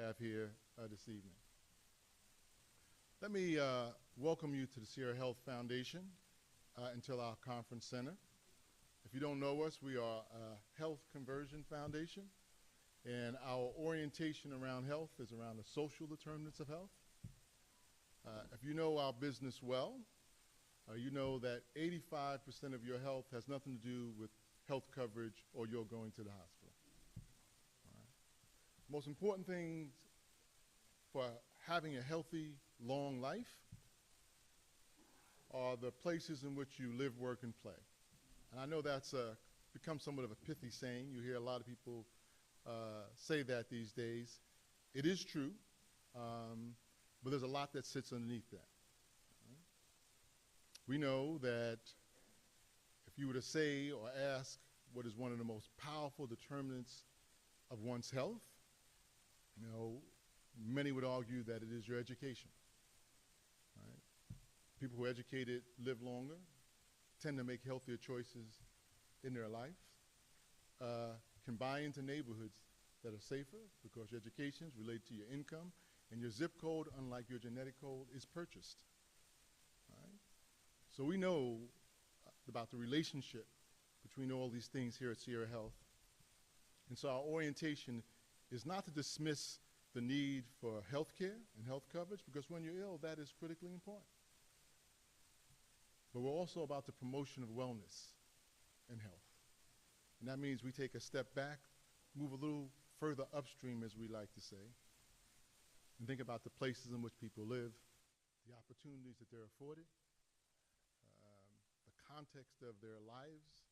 have here this evening. Let me welcome you to the Sierra Health Foundation and to our conference center. If you don't know us, we are a health conversion foundation, and our orientation around health is around the social determinants of health. If you know our business well, you know that 85% of your health has nothing to do with health coverage or you're going to the hospital. All right. Most important things for having a healthy, long life are the places in which you live, work, and play. And I know that's become somewhat of a pithy saying. You hear a lot of people say that these days. It is true, but there's a lot that sits underneath that. Right? We know that if you were to say or ask what is one of the most powerful determinants of one's health, many would argue that it is your education. Right? People who are educated live longer, tend to make healthier choices in their life, can buy into neighborhoods that are safer because your education is related to your income, and your zip code, unlike your genetic code, is purchased. Right? So we know about the relationship between all these things here at Sierra Health. And so our orientation is not to dismiss the need for health care and health coverage, because when you're ill, that is critically important. But we're also about the promotion of wellness and health. And that means we take a step back, move a little further upstream, as we like to say, and think about the places in which people live, the opportunities that they're afforded, the context of their lives,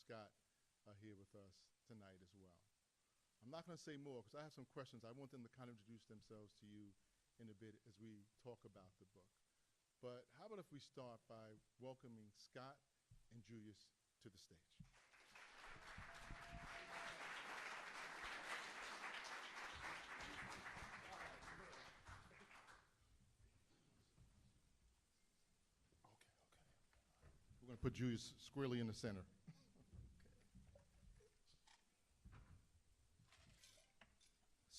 Scott here with us tonight as well. I'm not going to say more because I have some questions. I want them to kind of introduce themselves to you in a bit as we talk about the book. But how about if we start by welcoming Scott and Julius to the stage? We're going to put Julius squarely in the center.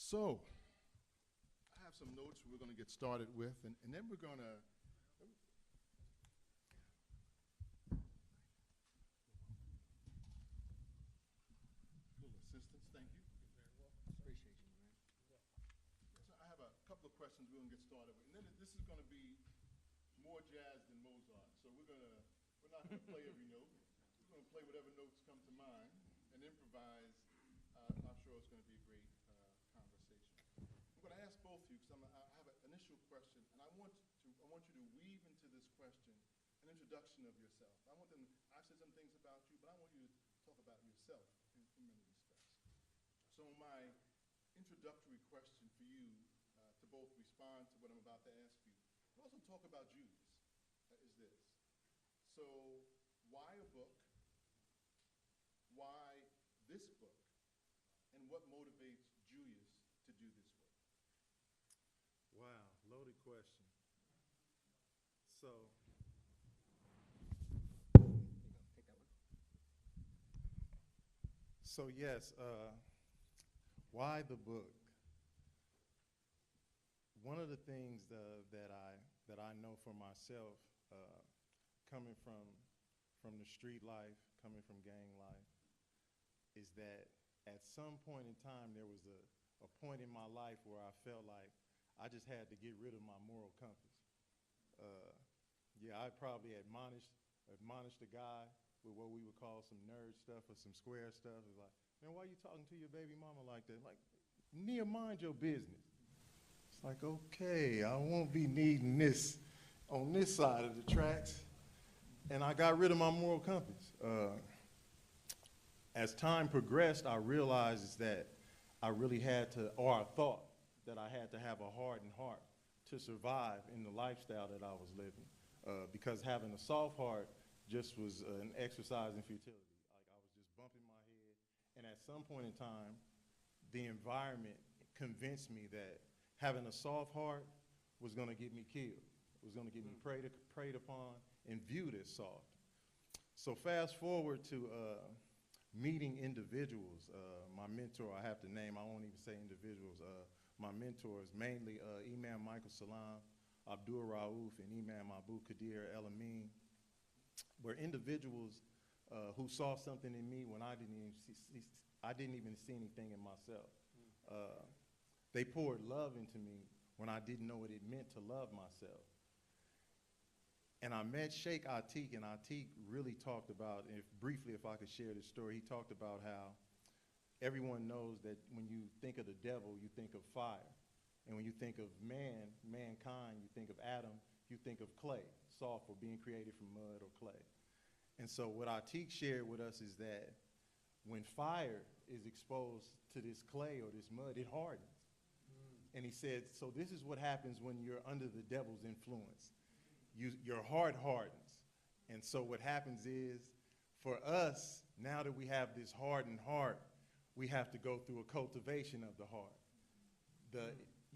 So, I have some notes we're going to get started with, and then we're going to little assistance. Thank you. Appreciate you, man. So I have a couple of questions we're going to get started with, and then this is going to be more jazz than Mozart. So we're not going to play every note. We're going to play whatever notes come to mind and improvise. I'm sure it's going to be a great conversation. I'm going to ask both of you because I have an initial question, and I want you to weave into this question an introduction of yourself. I've said some things about you, but I want you to talk about yourself in many respects. So my introductory question for you to both respond to what I'm about to ask you, but also talk about Julius, is this. So why a book? Why this book? And what motivates Julius to do this work? Wow, loaded question. So, Take that one. yes, why the book? One of the things that I know for myself, coming from the street life, coming from gang life, is that at some point in time there was a point in my life where I felt like I just had to get rid of my moral compass. I probably admonished a guy with what we would call some nerd stuff or some square stuff. It's like, man, why are you talking to your baby mama like that? Like, Nia, mind your business. It's like, okay, I won't be needing this on this side of the tracks. And I got rid of my moral compass. As time progressed, I realized that I really had to, or I thought that I had to have a hardened heart to survive in the lifestyle that I was living. Because having a soft heart just was an exercise in futility. Like, I was just bumping my head. And at some point in time, the environment convinced me that having a soft heart was going to get me killed. It was going to get me preyed upon and viewed as soft. So fast forward to meeting individuals. My mentor, I have to name, I won't even say individuals. My mentors, mainly Imam Michael Salam, Abdul Rauf, and Imam Abu Qadir El Amin, were individuals who saw something in me when I didn't even see anything in myself. They poured love into me when I didn't know what it meant to love myself. And I met Sheikh Atiq, and Atiq really talked about, briefly if I could share this story, he talked about how everyone knows that when you think of the devil, you think of fire. And when you think of mankind, you think of Adam, you think of clay, soft, or being created from mud or clay. And so what Atiq shared with us is that when fire is exposed to this clay or this mud, it hardens. And he said, so this is what happens when you're under the devil's influence. Your heart hardens. And so what happens is, for us, now that we have this hardened heart, we have to go through a cultivation of the heart.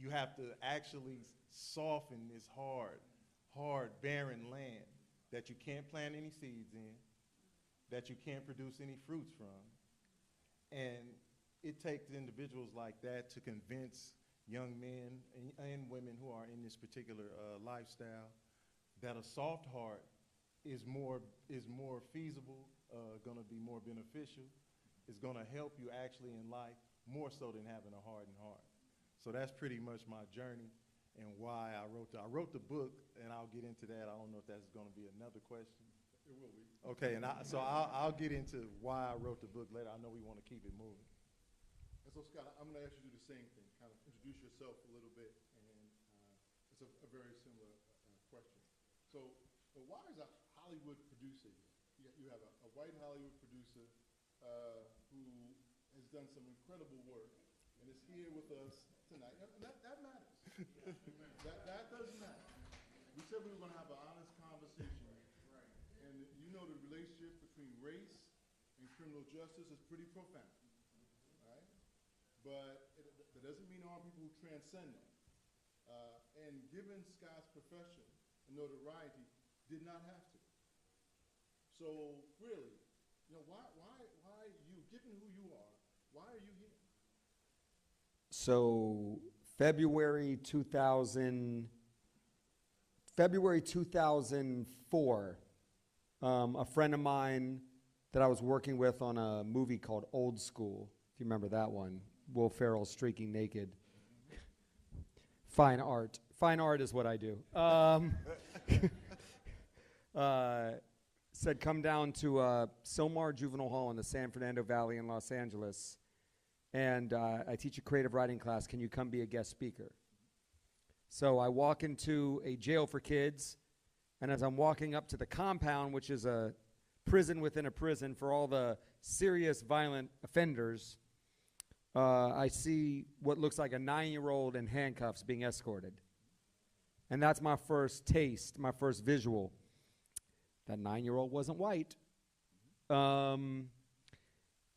You have to actually soften this hard, barren land that you can't plant any seeds in, that you can't produce any fruits from. And it takes individuals like that to convince young men and women who are in this particular lifestyle that a soft heart is more feasible, going to be more beneficial, is going to help you actually in life more so than having a hardened heart. So that's pretty much my journey and why I wrote the book, and I'll get into that. I don't know if that's going to be another question. It will be. Okay, and I'll get into why I wrote the book later. I know we want to keep it moving. And so, Scott, I'm going to ask you to do the same thing, kind of introduce yourself a little bit, and it's a very similar question. So why is a Hollywood producer here? You have a white Hollywood producer who has done some incredible work and is here with us tonight. And that matters. that does matter. We said we were going to have an honest conversation. Right. And you know the relationship between race and criminal justice is pretty profound. Right? But that doesn't mean there aren't people who transcend that. And given Scott's profession and notoriety, did not have to. So really, why you, given who you are, why are you here? So February 2004, a friend of mine that I was working with on a movie called Old School, if you remember that one, Will Ferrell streaking naked. Fine art. Fine art is what I do. Said come down to Silmar Juvenile Hall in the San Fernando Valley in Los Angeles, and I teach a creative writing class. Can you come be a guest speaker? So I walk into a jail for kids, and as I'm walking up to the compound, which is a prison within a prison for all the serious violent offenders, I see what looks like a 9-year-old in handcuffs being escorted. And that's my first taste, my first visual. That 9-year-old wasn't white. And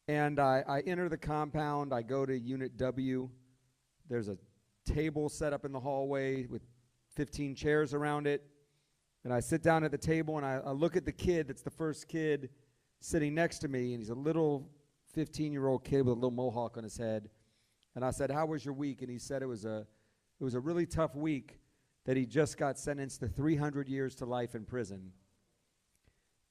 I enter the compound. I go to Unit W. There's a table set up in the hallway with 15 chairs around it. And I sit down at the table, and I look at the kid that's the first kid sitting next to me, and he's a little 15-year-old kid with a little mohawk on his head. And I said, "How was your week?" And he said it was a really tough week, that he just got sentenced to 300 years to life in prison.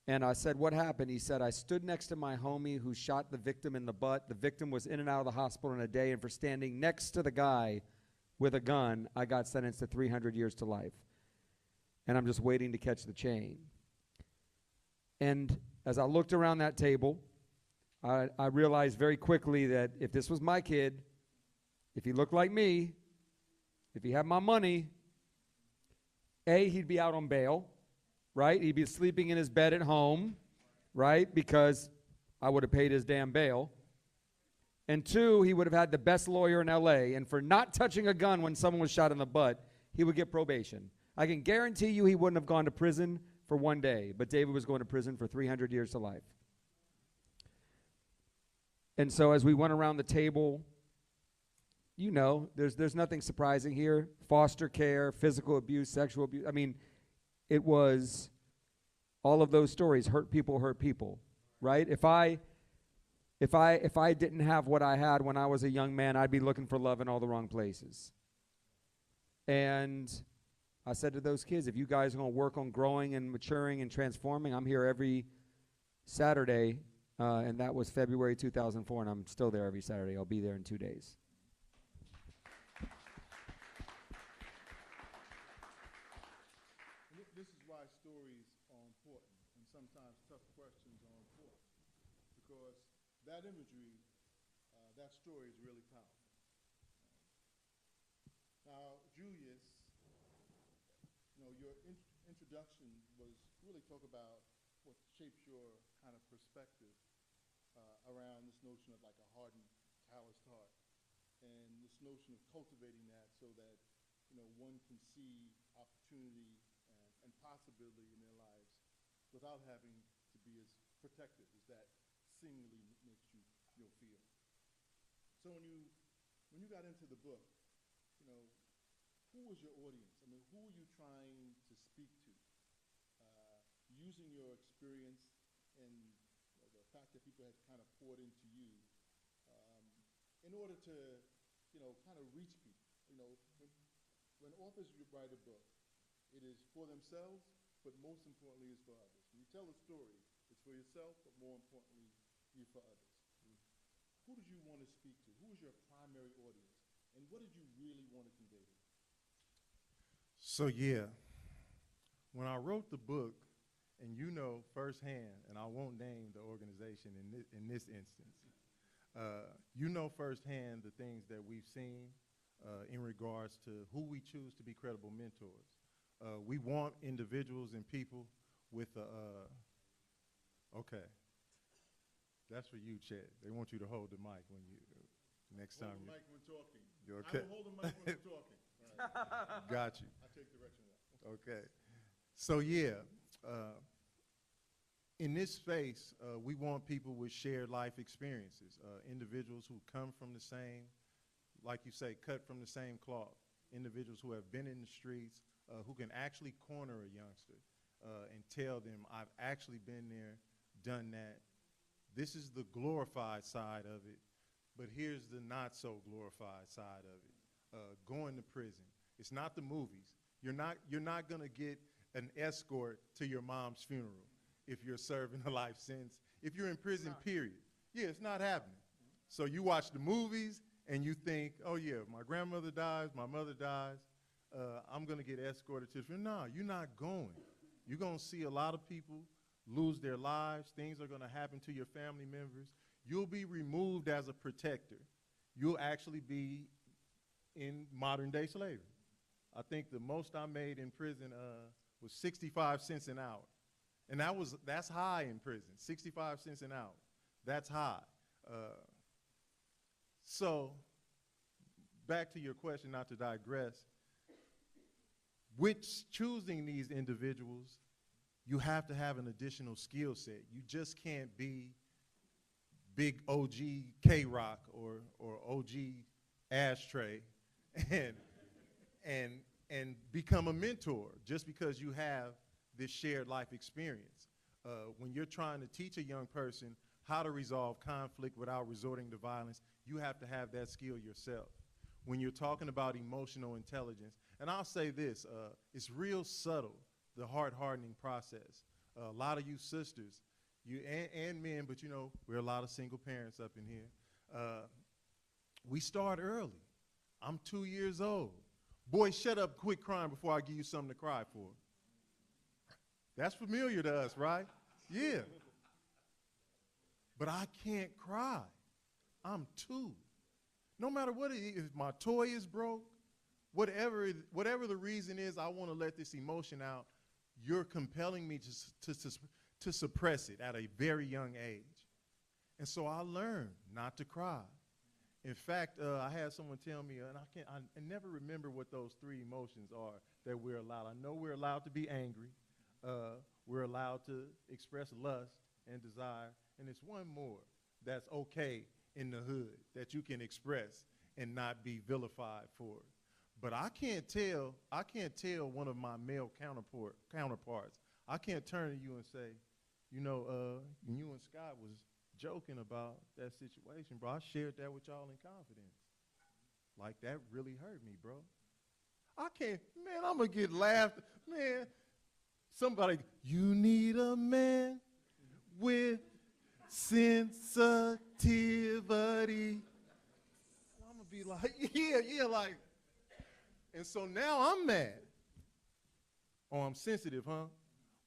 And I said, "What happened?" He said, "I stood next to my homie who shot the victim in the butt. The victim was in and out of the hospital in a day, and for standing next to the guy with a gun, I got sentenced to 300 years to life. And I'm just waiting to catch the chain." And as I looked around that table, I realized very quickly that if this was my kid, if he looked like me, if he had my money, he'd be out on bail, right? He'd be sleeping in his bed at home, right? Because I would have paid his damn bail. And 2, he would have had the best lawyer in LA. And for not touching a gun when someone was shot in the butt, he would get probation. I can guarantee you he wouldn't have gone to prison for 1 day, but David was going to prison for 300 years to life. And so as we went around the table, there's nothing surprising here. Foster care, physical abuse, sexual abuse. I mean, it was all of those stories. Hurt people, right? If I didn't have what I had when I was a young man, I'd be looking for love in all the wrong places. And I said to those kids, if you guys are going to work on growing and maturing and transforming, I'm here every Saturday. And that was February 2004, and I'm still there every Saturday. I'll be there in 2 days. This is why stories are important, and sometimes tough questions are important, because that imagery, that story is really powerful. Now, Julius, your introduction was really talk about what shapes your kind of perspective around this notion of like a hardened, calloused heart, and this notion of cultivating that so that one can see opportunity and possibility in their lives without having to be as protected as that seemingly makes you feel. So when you got into the book, who was your audience? I mean, who were you trying to speak to? Using your experience and the fact that people had kind of poured into you in order to, kind of reach people. When authors write a book, it is for themselves, but most importantly is for others. When you tell a story, it's for yourself, but more importantly, you're for others. Who did you want to speak to? Who was your primary audience? And what did you really want to convey to them? So when I wrote the book, and firsthand, and I won't name the organization in this instance, firsthand the things that we've seen in regards to who we choose to be credible mentors. We want individuals and people with Okay. That's for you, Chet. They want you to hold the mic when you, next time. Hold the mic when talking. You I okay? will hold the mic when I'm talking. All right. Got you. I take direction now. Okay. So, yeah, in this space, we want people with shared life experiences, individuals who come from the same, like you say, cut from the same cloth, individuals who have been in the streets, who can actually corner a youngster and tell them, I've actually been there, done that. This is the glorified side of it, but here's the not so glorified side of it. Going to prison. It's not the movies. You're not gonna get an escort to your mom's funeral if you're serving a life sentence. If you're in prison, period. Yeah, it's not happening. So you watch the movies and you think, oh yeah, if my grandmother dies, my mother dies, I'm gonna get escorted to the funeral. No, you're not going. You're gonna see a lot of people lose their lives. Things are gonna happen to your family members. You'll be removed as a protector. You'll actually be in modern day slavery. I think the most I made in prison was 65 cents an hour. And that's high in prison, 65 cents an hour. That's high. So back to your question, not to digress, with choosing these individuals, you have to have an additional skill set. You just can't be big OG K-Rock or OG Ashtray and become a mentor just because you have this shared life experience. When you're trying to teach a young person how to resolve conflict without resorting to violence, you have to have that skill yourself. When you're talking about emotional intelligence, and I'll say this, it's real subtle, the heart-hardening process. A lot of you sisters, you and men, but you know, we're a lot of single parents up in here. We start early. I'm 2 years old. Boy, shut up, quit crying before I give you something to cry for. That's familiar to us, right? Yeah. But I can't cry. I'm 2. No matter what it is, if my toy is broke, whatever the reason is, I want to let this emotion out. You're compelling me to suppress it at a very young age. And so I learned not to cry. In fact, I had someone tell me, and I never remember what those 3 emotions are that we're allowed. I know we're allowed to be angry. We're allowed to express lust and desire. And it's one more that's okay in the hood that you can express and not be vilified for it. But I can't tell one of my male counterparts. I can't turn to you and say, you know, you and Scott was joking about that situation, bro. I shared that with y'all in confidence. Like, that really hurt me, bro. I can't, man, I'm going to get laughed. Man, somebody, you need a man with sensitivity. I'm going to be like, yeah, like. And so now I'm mad. Oh, I'm sensitive, huh?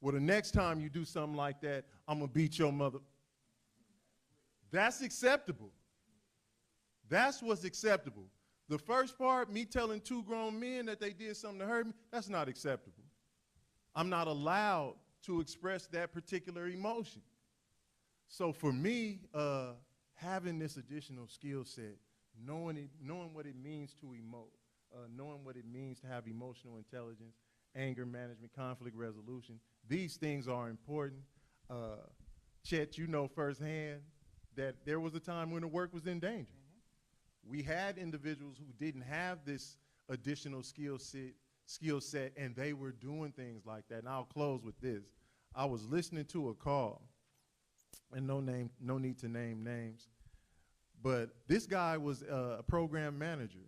Well, the next time you do something like that, I'm going to beat your mother. That's acceptable. That's what's acceptable. The first part, me telling 2 grown men that they did something to hurt me, that's not acceptable. I'm not allowed to express that particular emotion. So for me, having this additional skill set, knowing what it means to emote, knowing what it means to have emotional intelligence, anger management, conflict resolution, these things are important. Chet, you know firsthand that there was a time when the work was in danger. We had individuals who didn't have this additional skill set, and they were doing things like that. And I'll close with this. I was listening to a call, and no need to name names, but this guy was a program manager,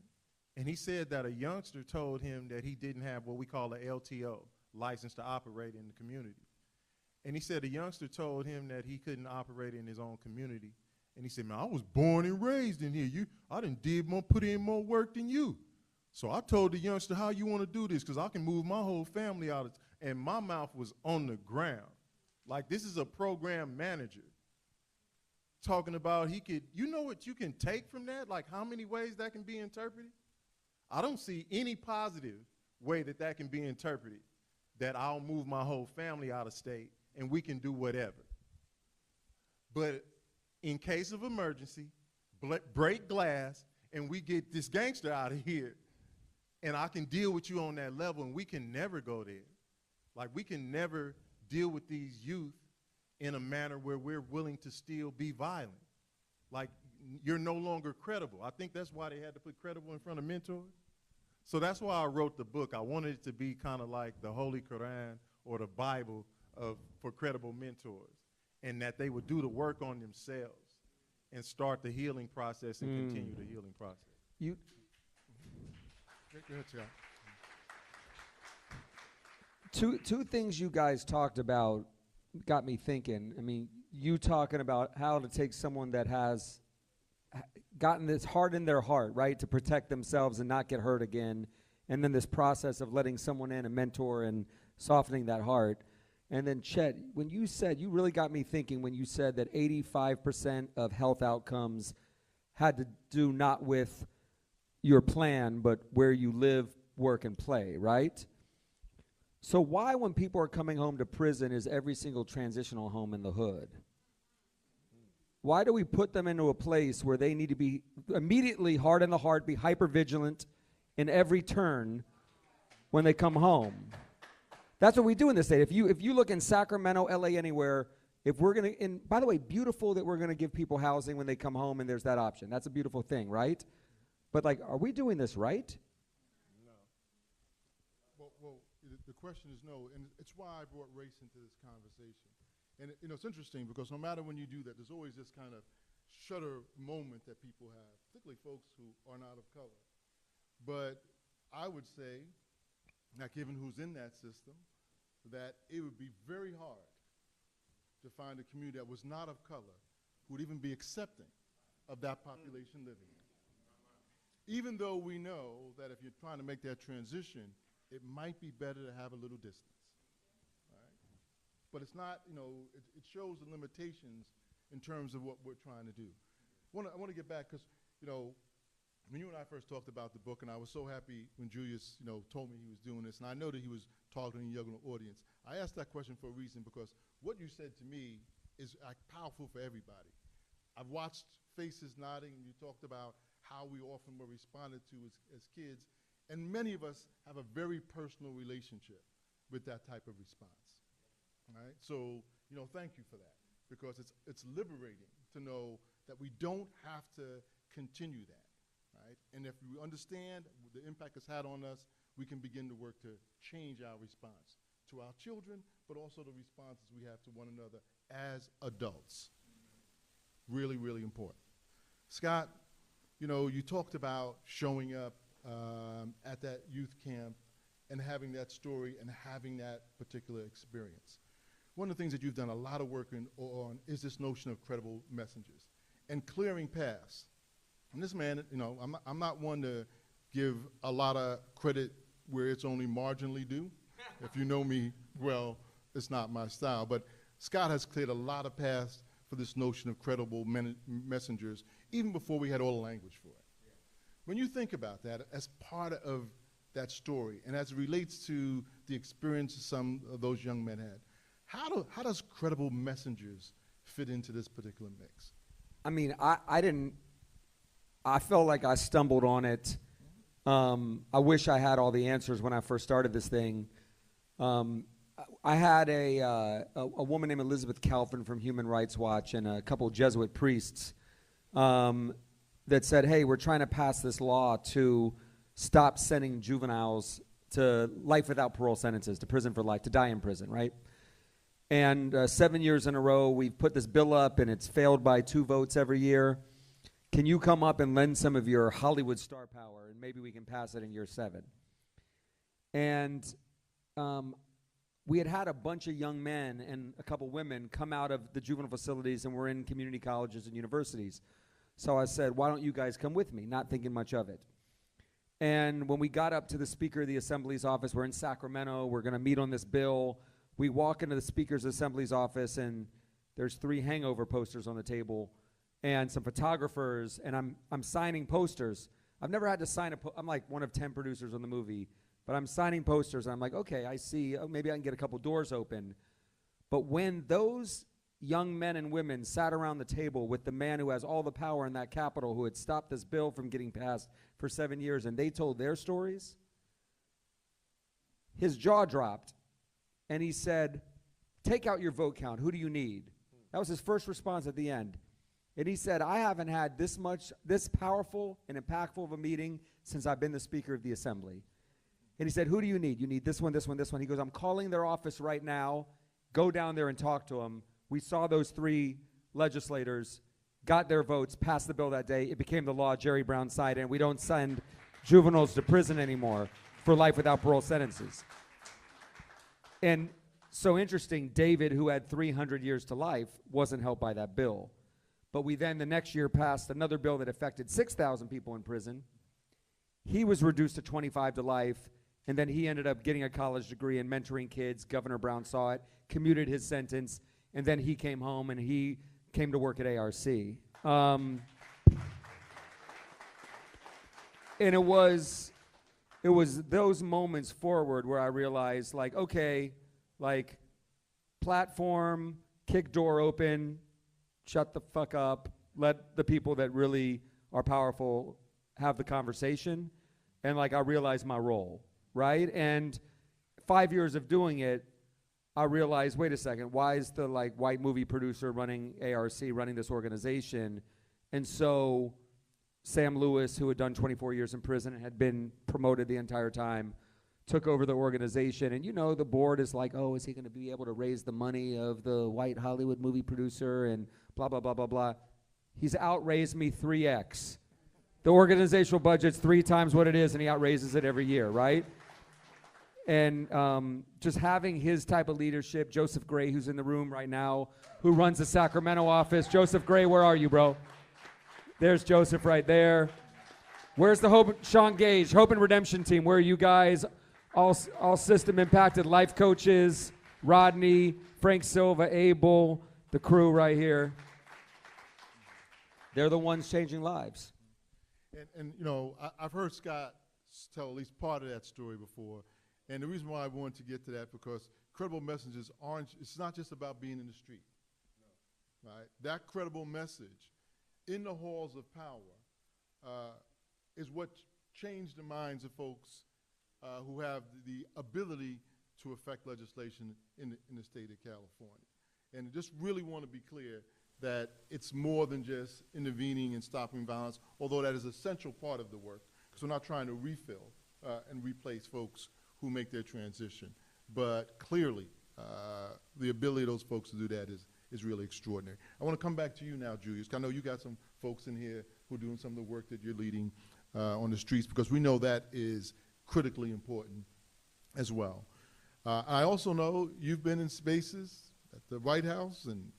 and he said that a youngster told him that he didn't have what we call a LTO, license to operate in the community. And he said the youngster told him that he couldn't operate in his own community. And he said, man, I was born and raised in here. I done put in more work than you. So I told the youngster, how you want to do this? Because I can move my whole family out. And my mouth was on the ground. Like, this is a program manager talking about he could, you know what you can take from that? Like, how many ways that can be interpreted? I don't see any positive way that can be interpreted, that I'll move my whole family out of state and we can do whatever. But in case of emergency, break glass, and we get this gangster out of here, and I can deal with you on that level, and we can never go there. Like, we can never deal with these youth in a manner where we're willing to still be violent. Like, you're no longer credible. I think that's why they had to put credible in front of mentor. So that's why I wrote the book. I wanted it to be kind of like the Holy Quran or the Bible for credible mentors, and that they would do the work on themselves and start the healing process and continue the healing process. You, Go ahead, Scott. two things you guys talked about got me thinking. I mean, you talking about how to take someone that has gotten this hard in their heart, right, to protect themselves and not get hurt again, and then this process of letting someone in, a mentor, and softening that heart. And then, Chet, when you said, you really got me thinking when you said that 85% of health outcomes had to do not with your plan, but where you live, work, and play, right? So why, when people are coming home to prison, is every single transitional home in the hood? Why do we put them into a place where they need to be immediately hard in the heart, be hypervigilant in every turn when they come home? That's what we do in this state. If you look in Sacramento, LA, anywhere, if we're going to, and by the way, beautiful that we're going to give people housing when they come home and there's that option. That's a beautiful thing, right? But like, are we doing this right? Well, the question is no, and it's why I brought race into this conversation. And it's interesting because no matter when you do that, there's always this kind of shudder moment that people have, particularly folks who are not of color. But I would say, not given who's in that system, that it would be very hard to find a community that was not of color who would even be accepting of that population living in. Even though we know that if you're trying to make that transition, it might be better to have a little distance. But it's not, it shows the limitations in terms of what we're trying to do. I want to get back because, when you and I first talked about the book, and I was so happy when Julius, told me he was doing this, and I know that he was targeting a younger audience. I asked that question for a reason because what you said to me is powerful for everybody. I've watched faces nodding, and you talked about how we often were responded to as kids, and many of us have a very personal relationship with that type of response. Right? So, thank you for that, because it's liberating to know that we don't have to continue that, right? And if we understand the impact it's had on us, we can begin to work to change our response to our children, but also the responses we have to one another as adults. Really, really important. Scott, you talked about showing up at that youth camp and having that story and having that particular experience. One of the things that you've done a lot of work on is this notion of credible messengers and clearing paths. And this man, I'm not one to give a lot of credit where it's only marginally due. If you know me well, it's not my style. But Scott has cleared a lot of paths for this notion of credible messengers, even before we had all the language for it. Yeah. When you think about that as part of that story, and as it relates to the experience some of those young men had, how does credible messengers fit into this particular mix? I mean, I felt like I stumbled on it. I wish I had all the answers when I first started this thing. I had a woman named Elizabeth Calvin from Human Rights Watch and a couple Jesuit priests that said, hey, we're trying to pass this law to stop sending juveniles to life without parole sentences, to prison for life, to die in prison, right? And 7 years in a row, we've put this bill up, and it's failed by 2 votes every year. Can you come up and lend some of your Hollywood star power, and maybe we can pass it in year 7? And we had a bunch of young men and a couple women come out of the juvenile facilities and were in community colleges and universities. So I said, why don't you guys come with me, not thinking much of it. And when we got up to the Speaker of the Assembly's office, we're in Sacramento, we're going to meet on this bill. We walk into the Speaker's Assembly's office, and there's 3 hangover posters on the table and some photographers, and I'm signing posters. I've never had to sign I'm like one of 10 producers on the movie, but I'm signing posters, and I'm like, okay, I see, maybe I can get a couple doors open. But when those young men and women sat around the table with the man who has all the power in that Capitol, who had stopped this bill from getting passed for 7 years, and they told their stories, his jaw dropped, and he said, take out your vote count. Who do you need? That was his first response at the end. And he said, I haven't had this powerful and impactful of a meeting since I've been the Speaker of the Assembly. And he said, who do you need? You need this one, this one, this one. He goes, I'm calling their office right now. Go down there and talk to them. We saw those 3 legislators, got their votes, passed the bill that day. It became the law. Jerry Brown signed it, and we don't send juveniles to prison anymore for life without parole sentences. And so interesting, David, who had 300 years to life, wasn't helped by that bill. But we then, the next year, passed another bill that affected 6,000 people in prison. He was reduced to 25 to life, and then he ended up getting a college degree and mentoring kids. Governor Brown saw it, commuted his sentence, and then he came home and he came to work at ARC. And it was those moments forward where I realized, like, okay, like, platform, kick door open, shut the fuck up, let the people that really are powerful have the conversation. And, like, I realized my role, right? And 5 years of doing it, I realized, wait a second, why is the, like, white movie producer running ARC, running this organization? And so Sam Lewis, who had done 24 years in prison and had been promoted the entire time, took over the organization. And, you know, the board is like, oh, is he going to be able to raise the money of the white Hollywood movie producer and blah, blah, blah, blah, blah. He's outraised me 3x. The organizational budget's 3 times what it is, and he outraises it every year, right? And just having his type of leadership, Joseph Gray, who's in the room right now, who runs the Sacramento office. Joseph Gray, where are you, bro? There's Joseph right there. Where's the Hope, Sean Gage, Hope and Redemption team? Where are you guys? All system impacted life coaches, Rodney, Frank Silva, Abel, the crew right here. They're the ones changing lives. And you know, I've heard Scott tell at least part of that story before. And the reason why I wanted to get to that, because credible messages it's not just about being in the street. No. Right? That credible message in the halls of power is what changed the minds of folks who have the ability to affect legislation in the state of California. And just really want to be clear that it's more than just intervening and stopping violence, although that is an essential part of the work, because we're not trying to refill and replace folks who make their transition. But clearly, the ability of those folks to do that is really extraordinary. I want to come back to you now, Julius. I know you got some folks in here who are doing some of the work that you're leading on the streets, because we know that is critically important as well. I also know you've been in spaces at the White House and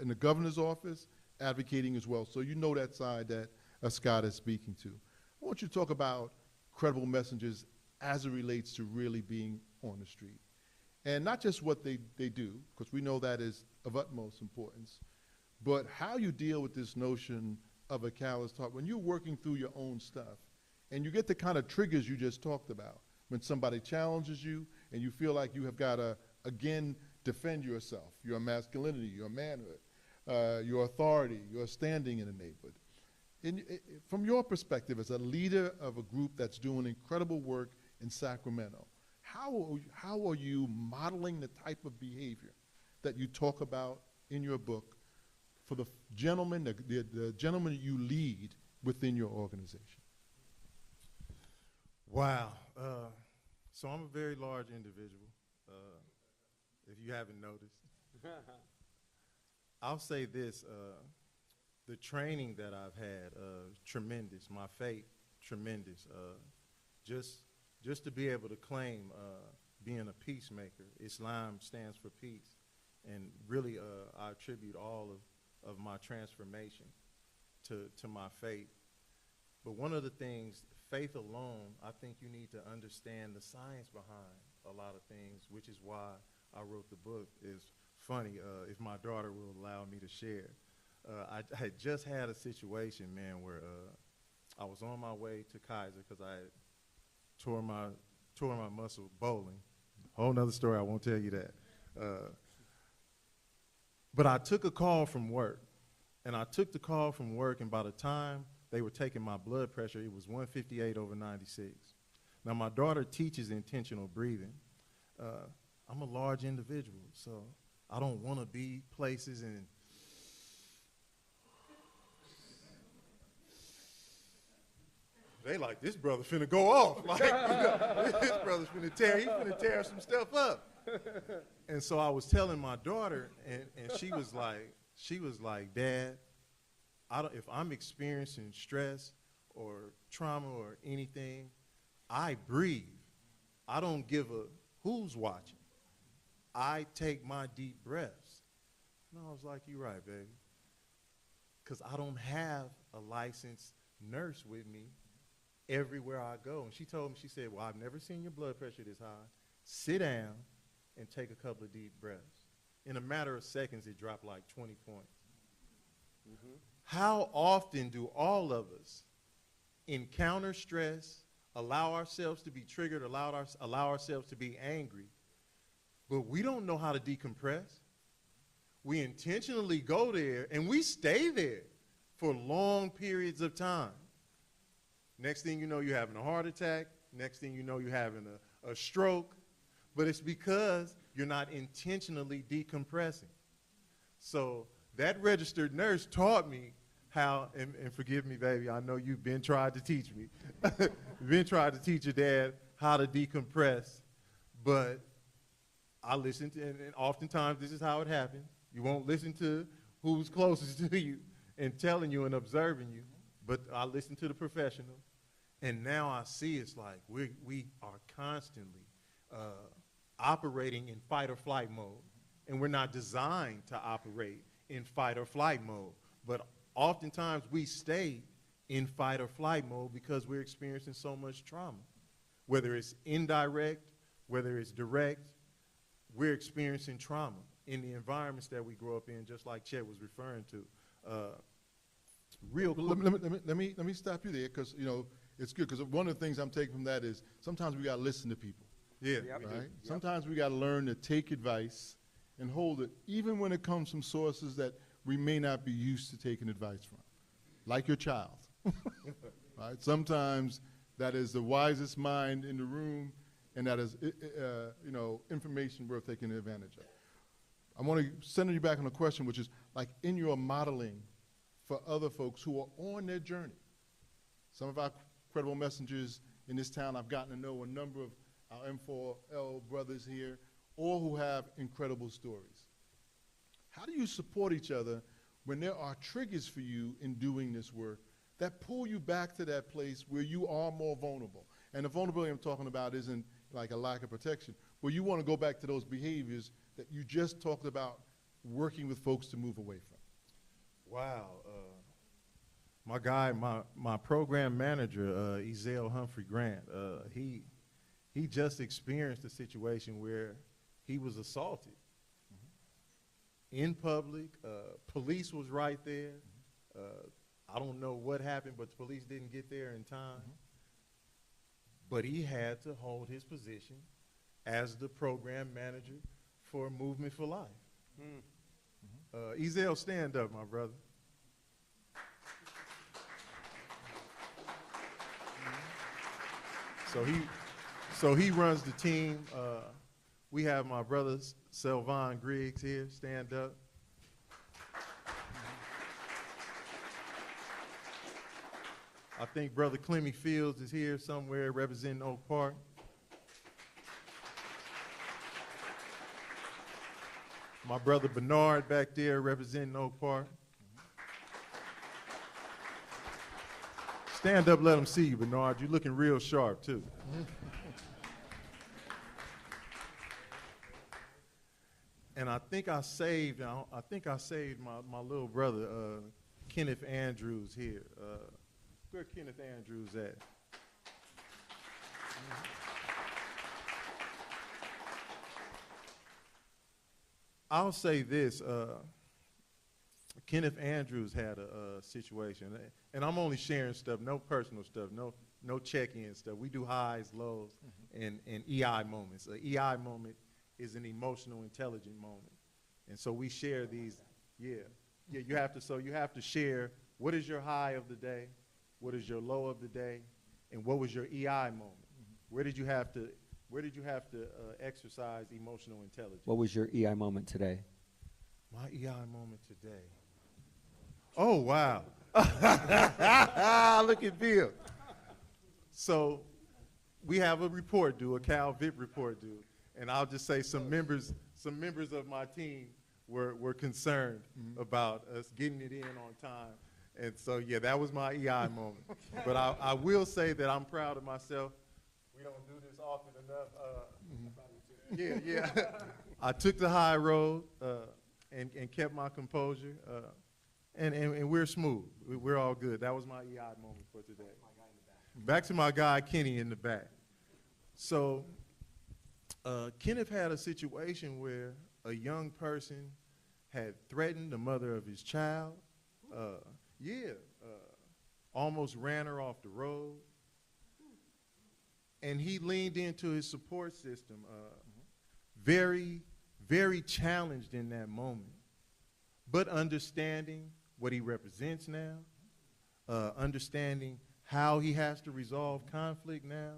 in the governor's office advocating as well. So you know that side that Scott is speaking to. I want you to talk about credible messages as it relates to really being on the street. And not just what they do, because we know that is of utmost importance, but how you deal with this notion of a callous talk. When you're working through your own stuff, and you get the kind of triggers you just talked about, when somebody challenges you and you feel like you have got to, again, defend yourself, your masculinity, your manhood, your authority, your standing in the neighborhood. From your perspective as a leader of a group that's doing incredible work in Sacramento, how are you modeling the type of behavior that you talk about in your book for the gentlemen, the gentlemen you lead within your organization? Wow. So I'm a very large individual, if you haven't noticed. I'll say this, the training that I've had, tremendous. My faith, tremendous. Just to be able to claim being a peacemaker. Islam stands for peace. And really, I attribute all of my transformation to my faith. But one of the things, faith alone, I think you need to understand the science behind a lot of things, which is why I wrote the book. It's funny, if my daughter will allow me to share. I had just had a situation, man, where I was on my way to Kaiser because I tore my muscle bowling. Whole nother story, I won't tell you that. But I took a call from work, and I took the call from work, and by the time they were taking my blood pressure, it was 158 over 96. Now, my daughter teaches intentional breathing. I'm a large individual, so I don't want to be places and they like, this brother finna go off. Like, this brother's finna tear some stuff up. And so I was telling my daughter, and she was like, Dad, if I'm experiencing stress or trauma or anything, I breathe. I don't give a who's watching. I take my deep breaths. And I was like, you're right, baby. Because I don't have a licensed nurse with me everywhere I go. And she told me, she said, well, I've never seen your blood pressure this high. Sit down and take a couple of deep breaths. In a matter of seconds, it dropped like 20 points. Mm-hmm. How often do all of us encounter stress, allow ourselves to be triggered, allow ourselves to be angry, but we don't know how to decompress? We intentionally go there, and we stay there for long periods of time. Next thing you know, you're having a heart attack. Next thing you know, you're having a stroke. But it's because you're not intentionally decompressing. So that registered nurse taught me how, and forgive me, baby, I know you've been trying to teach me. Been trying to teach your dad how to decompress. But I listened to, and oftentimes this is how it happens. You won't listen to who's closest to you and telling you and observing you, but I listen to the professional. And now I see it's like we are constantly operating in fight or flight mode. And we're not designed to operate in fight or flight mode. But oftentimes we stay in fight or flight mode because we're experiencing so much trauma. Whether it's indirect, whether it's direct, we're experiencing trauma in the environments that we grow up in, just like Chet was referring to. Let me stop you there, because it's good, because one of the things I'm taking from that is sometimes we got to listen to people. Yeah, Yep. Right? Yep. Sometimes we got to learn to take advice and hold it, even when it comes from sources that we may not be used to taking advice from, like your child. Right? Sometimes that is the wisest mind in the room, and that is information worth taking advantage of. I want to send you back on a question, which is like in your modeling for other folks who are on their journey. Some of our credible messengers in this town, I've gotten to know a number of our M4L brothers here, all who have incredible stories. How do you support each other when there are triggers for you in doing this work that pull you back to that place where you are more vulnerable? And the vulnerability I'm talking about isn't like a lack of protection, but you want to go back to those behaviors that you just talked about working with folks to move away from. Wow. My guy, my program manager, Ezell Humphrey Grant, he just experienced a situation where he was assaulted in public. Police was right there. I don't know what happened, but the police didn't get there in time. But he had to hold his position as the program manager for Movement for Life. Ezell, stand up, my brother. So he runs the team. We have my brother Selvon Griggs here. Stand up. I think Brother Clemmy Fields is here somewhere representing Oak Park. My brother Bernard back there representing Oak Park. Stand up, let them see you, Bernard. You're looking real sharp, too. And I think I saved my little brother, Kenneth Andrews here. Where Kenneth Andrews at? I'll say this. Kenneth Andrews had a situation, and I'm only sharing stuff, no personal stuff, no check-in stuff. We do highs, lows, and EI moments. An EI moment is an emotional, intelligent moment. And so we share these Yeah, yeah. You have to share what is your high of the day, what is your low of the day, and what was your EI moment. Where did you have to exercise emotional intelligence? What was your EI moment today? My EI moment today. Oh, wow. Look at Bill. So we have a report due, a Cal VIP report due, and I'll just say some members of my team were concerned about us getting it in on time. And so, yeah, that was my EI moment. But I will say that I'm proud of myself. We don't do this often enough. Yeah. I took the high road and kept my composure, and we're smooth. We're all good. That was my EI moment for today. Back to my guy, Kenny, in the back. So Kenneth had a situation where a young person had threatened the mother of his child. Almost ran her off the road. And he leaned into his support system, very, very challenged in that moment, but understanding what he represents now, understanding how he has to resolve conflict now.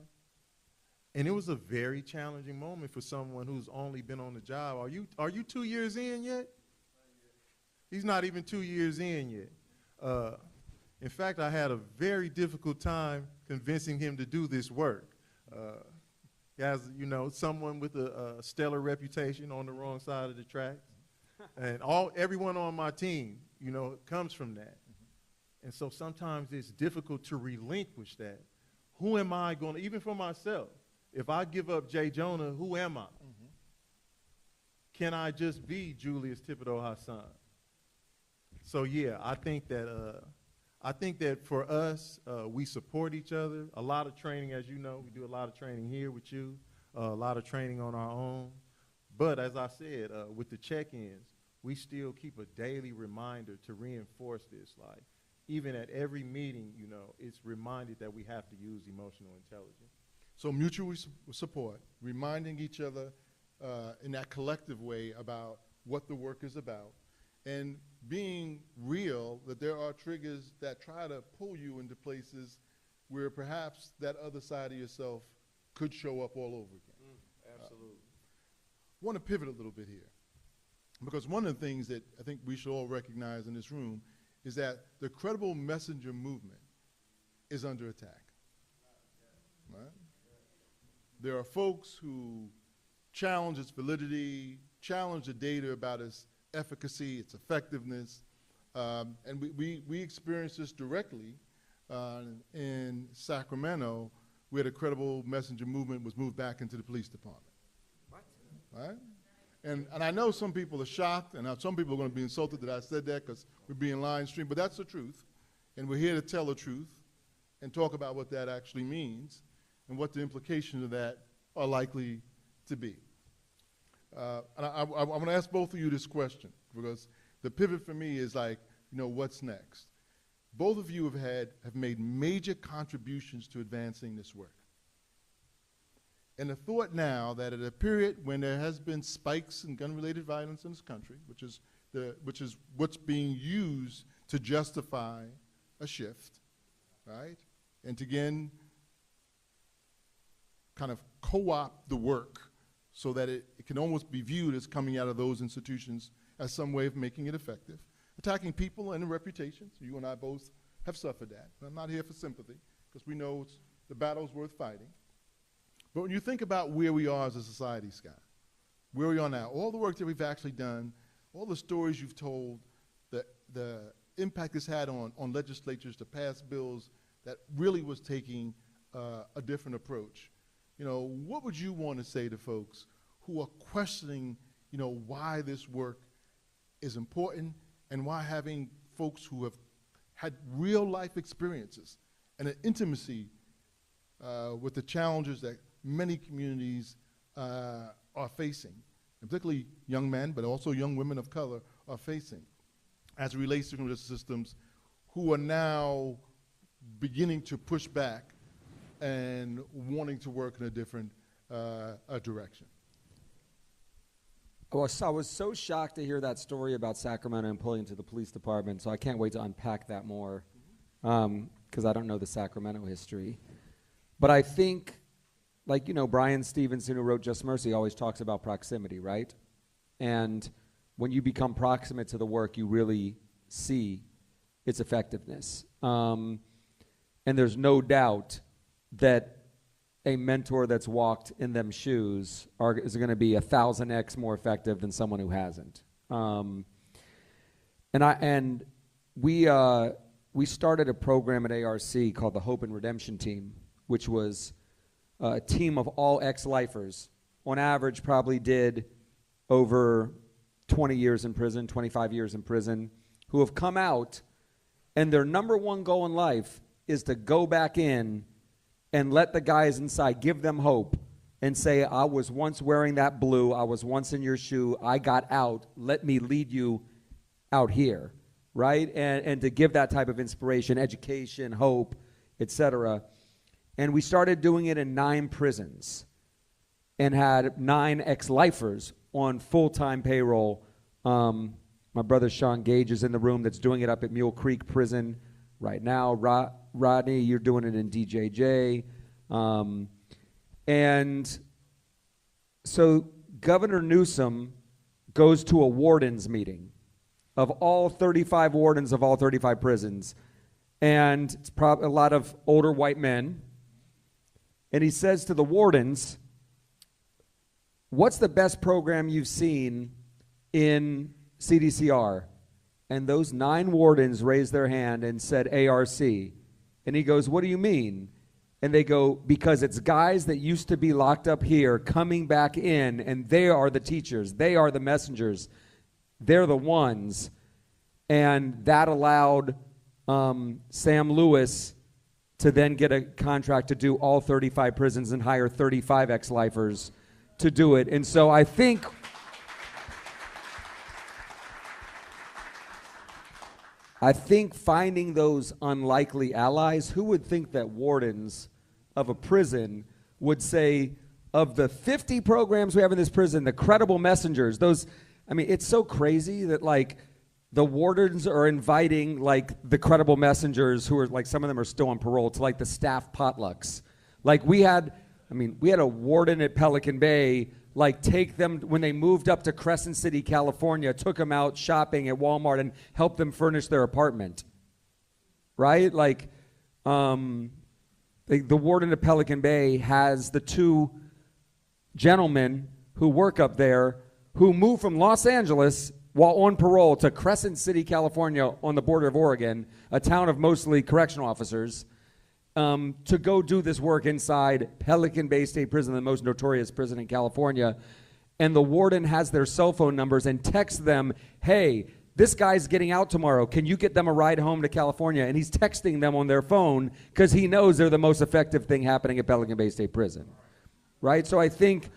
And it was a very challenging moment for someone who's only been on the job. Are you 2 years in yet? He's not even 2 years in yet. In fact, I had a very difficult time convincing him to do this work. As you know, someone with a stellar reputation on the wrong side of the tracks, and everyone on my team, comes from that. And so sometimes it's difficult to relinquish that. Who am I going to, even for myself, if I give up Jay Jonah, who am I? Can I just be Julius Thibodeau Hassan? So yeah, I think that for us, we support each other. A lot of training, as you know, we do a lot of training here with you, a lot of training on our own. But as I said, with the check-ins, we still keep a daily reminder to reinforce this. Like, even at every meeting, it's reminded that we have to use emotional intelligence. So mutual support, reminding each other in that collective way about what the work is about, and being real that there are triggers that try to pull you into places where perhaps that other side of yourself could show up all over again. Absolutely. I want to pivot a little bit here, because one of the things that I think we should all recognize in this room is that the credible messenger movement is under attack. Right? There are folks who challenge its validity, challenge the data about its efficacy, its effectiveness, and we experienced this directly in Sacramento, where the credible messenger movement was moved back into the police department. What? Right? And I know some people are shocked, and some people are going to be insulted that I said that because we're being live streamed, but that's the truth. And we're here to tell the truth and talk about what that actually means and what the implications of that are likely to be. And I want to ask both of you this question, because the pivot for me is like, what's next? Both of you have made major contributions to advancing this work. And the thought now that at a period when there has been spikes in gun-related violence in this country, which is what's being used to justify a shift, right? And to again kind of co-opt the work so that it can almost be viewed as coming out of those institutions as some way of making it effective. Attacking people and reputations. You and I both have suffered that. I'm not here for sympathy, because we know the battle's worth fighting. But when you think about where we are as a society, Scott, where we are now, all the work that we've actually done, all the stories you've told, the impact it's had on legislatures to pass bills that really was taking a different approach. What would you want to say to folks who are questioning, why this work is important, and why having folks who have had real life experiences and an intimacy with the challenges that many communities are facing, and particularly young men, but also young women of color are facing, as it relates to criminal justice systems, who are now beginning to push back and wanting to work in a different direction? I was so shocked to hear that story about Sacramento and pulling into the police department, so I can't wait to unpack that more, because I don't know the Sacramento history. But I think, like, you know, Brian Stevenson, who wrote Just Mercy, always talks about proximity, right? And when you become proximate to the work, you really see its effectiveness. And there's no doubt that a mentor that's walked in them shoes is going to be 1,000x more effective than someone who hasn't. And we started a program at ARC called the Hope and Redemption Team, which was a team of all ex-lifers. On average, probably did over 20 years in prison, 25 years in prison, who have come out, and their number one goal in life is to go back in and let the guys inside give them hope and say, I was once wearing that blue, I was once in your shoe, I got out, let me lead you out here, right? And to give that type of inspiration, education, hope, etc. And we started doing it in 9 prisons and had 9 ex-lifers on full-time payroll. My brother Sean Gage is in the room that's doing it up at Mule Creek Prison right now. Rodney, you're doing it in DJJ. And so Governor Newsom goes to a wardens meeting of all 35 wardens of all 35 prisons. And it's probably a lot of older white men. And he says to the wardens, what's the best program you've seen in CDCR? And those 9 wardens raised their hand and said ARC. And he goes, what do you mean? And they go, because it's guys that used to be locked up here coming back in, and they are the teachers. They are the messengers. They're the ones. And that allowed Sam Lewis to then get a contract to do all 35 prisons and hire 35 ex-lifers to do it. And so I think finding those unlikely allies, who would think that wardens of a prison would say, of the 50 programs we have in this prison, the credible messengers, those, I mean, it's so crazy that, like, the wardens are inviting, like, the credible messengers who are, like, some of them are still on parole to, like, the staff potlucks. Like, we had a warden at Pelican Bay, like, take them, when they moved up to Crescent City, California, took them out shopping at Walmart and helped them furnish their apartment, right? Like, the warden at Pelican Bay has the 2 gentlemen who work up there who moved from Los Angeles while on parole to Crescent City, California, on the border of Oregon, a town of mostly correctional officers, to go do this work inside Pelican Bay State Prison, the most notorious prison in California. And the warden has their cell phone numbers and texts them, hey, this guy's getting out tomorrow. Can you get them a ride home to California? And he's texting them on their phone because he knows they're the most effective thing happening at Pelican Bay State Prison, right? So I think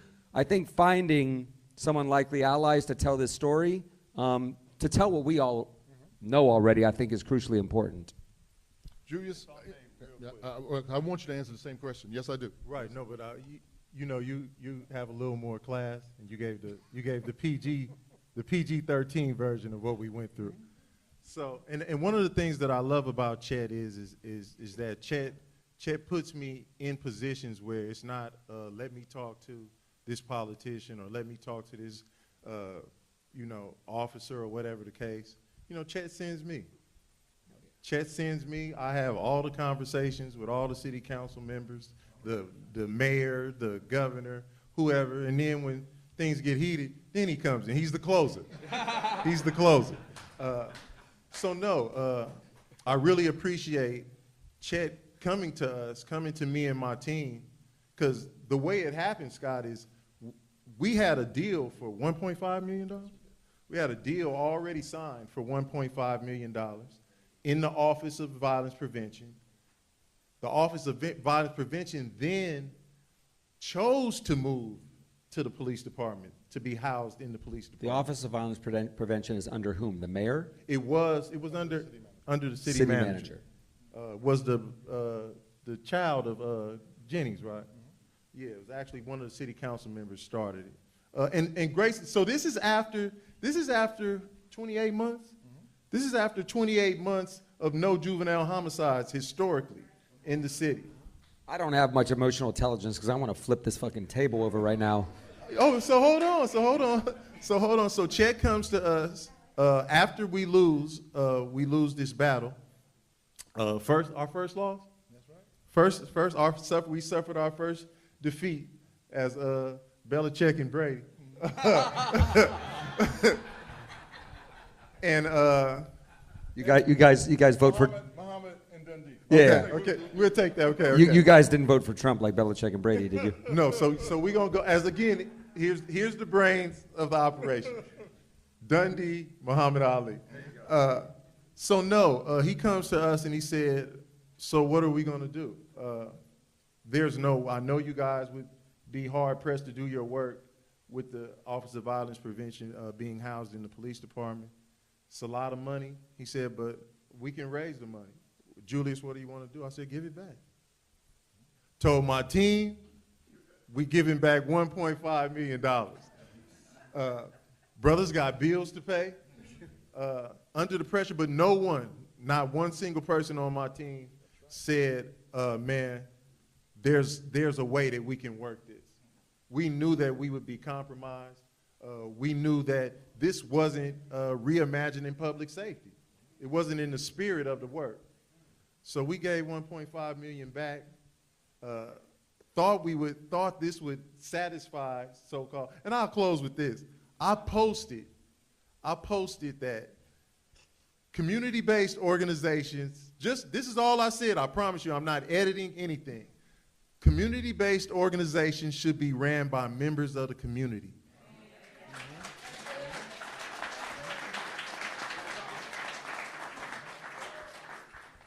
finding someone like the allies to tell this story, to tell what we all know already, I think is crucially important. Julius, I want you to answer the same question. Yes, I do. Right. No, but you have a little more class, and you gave the PG-13 version of what we went through. So, and one of the things that I love about Chet is that Chet puts me in positions where it's not let me talk to this politician or let me talk to this officer or whatever the case. Chet sends me. Chet sends me. I have all the conversations with all the city council members, the mayor, the governor, whoever, and then when things get heated, then he comes in. He's the closer. He's the closer. I really appreciate Chet coming to me and my team, because the way it happened, Scott, is we had a deal for $1.5 million. We had a deal already signed for $1.5 million in the Office of Violence Prevention. The Office of Violence Prevention then chose to move to the police department to be housed in the police department. The Office of Violence Prevention is under whom? The mayor? It was under the city manager. Was the child of Jennings, right? Yeah, it was actually one of the city council members started it. And Grace, so this is after 28 months? This is after 28 months of no juvenile homicides historically in the city. I don't have much emotional intelligence because I want to flip this fucking table over right now. Oh, so hold on. So Chet comes to us after we lose this battle. Our first loss. That's right. We suffered our first defeat as Belichick and Brady. And You guys vote for. Muhammad and Dundee. Yeah. okay, we'll take that. Okay. You guys didn't vote for Trump like Belichick and Brady, did you? No, so we're gonna go as again. Here's the brains of the operation. Dundee, Muhammad Ali. He comes to us and he said, "So what are we gonna do? I know you guys would be hard pressed to do your work with the Office of Violence Prevention being housed in the police department. It's a lot of money." He said, "But we can raise the money. Julius, what do you want to do?" I said, "Give it back." Told my team, we giving back $1.5 million. Brothers got bills to pay, under the pressure, but not one single person on my team said, man, there's a way that we can work this. We knew that we would be compromised. We knew that this wasn't reimagining public safety. It wasn't in the spirit of the work. So we gave $1.5 million back. Thought this would satisfy so-called, and I'll close with this. I posted that community-based organizations, this is all I said, I promise you, I'm not editing anything. Community-based organizations should be ran by members of the community.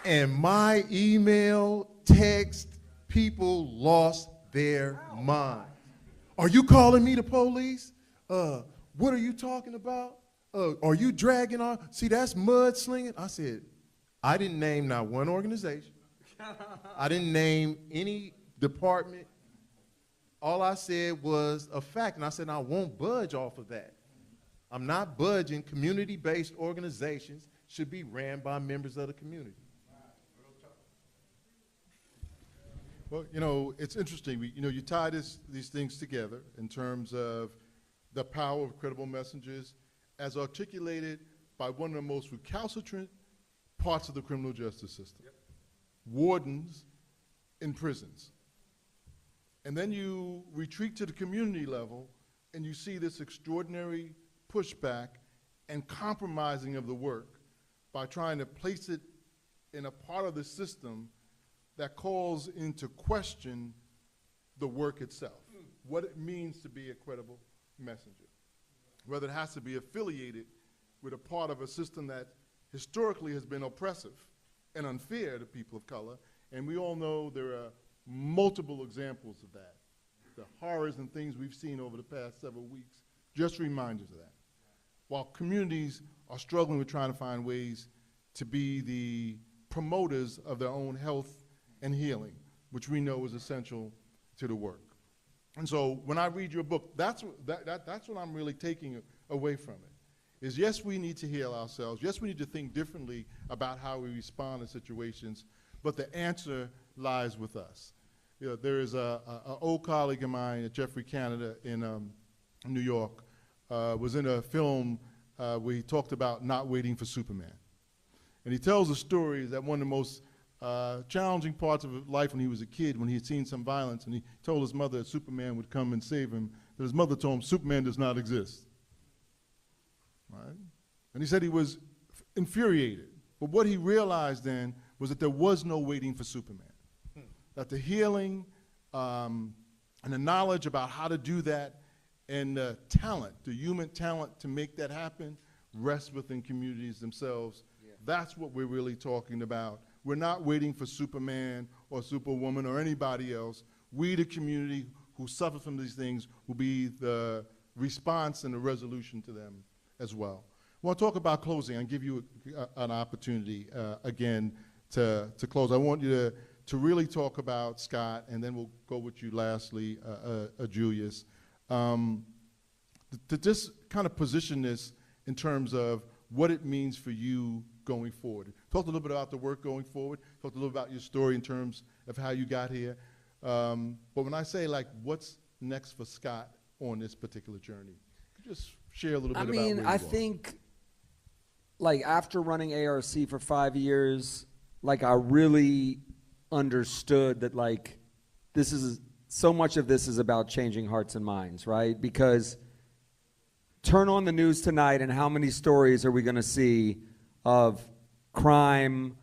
And my email, text, people lost their mind. Are you calling me the police? What are you talking about? Are you dragging on? See, that's mudslinging. I said, I didn't name not one organization. I didn't name any department. All I said was a fact, and I said I won't budge off of that. I'm not budging. Community-based organizations should be ran by members of the community. Well, it's interesting. You tie these things together in terms of the power of credible messages as articulated by one of the most recalcitrant parts of the criminal justice system, wardens in prisons. And then you retreat to the community level and you see this extraordinary pushback and compromising of the work by trying to place it in a part of the system that calls into question the work itself, what it means to be a credible messenger, whether it has to be affiliated with a part of a system that historically has been oppressive and unfair to people of color, and we all know there are multiple examples of that. The horrors and things we've seen over the past several weeks just remind us of that. While communities are struggling with trying to find ways to be the promoters of their own health and healing, which we know is essential to the work. And so when I read your book, that's what I'm really taking away from it, is yes, we need to heal ourselves. Yes, we need to think differently about how we respond to situations, but the answer lies with us. There is an old colleague of mine, Jeffrey Canada in New York, was in a film where he talked about not waiting for Superman. And he tells a story that one of the most challenging parts of his life when he was a kid, when he had seen some violence, and he told his mother that Superman would come and save him, that his mother told him Superman does not exist. Right? And he said he was infuriated. But what he realized then was that there was no waiting for Superman. That the healing and the knowledge about how to do that and the talent, the human talent to make that happen, rests within communities themselves. Yeah. That's what we're really talking about. We're not waiting for Superman or Superwoman or anybody else. We, the community who suffer from these things, will be the response and the resolution to them as well. I want to talk about closing and give you an opportunity again to close. I want you to really talk about Scott, and then we'll go with you lastly, Julius. to just kind of position this in terms of what it means for you going forward. Talk a little bit about the work going forward. Talk a little about your story in terms of how you got here. But when I say, like, what's next for Scott on this particular journey, could you just share a little bit about where you are? I think, like, after running ARC for 5 years, like, I really understood that, like, this is so much of this is about changing hearts and minds, right? Because turn on the news tonight, and how many stories are we going to see of crime?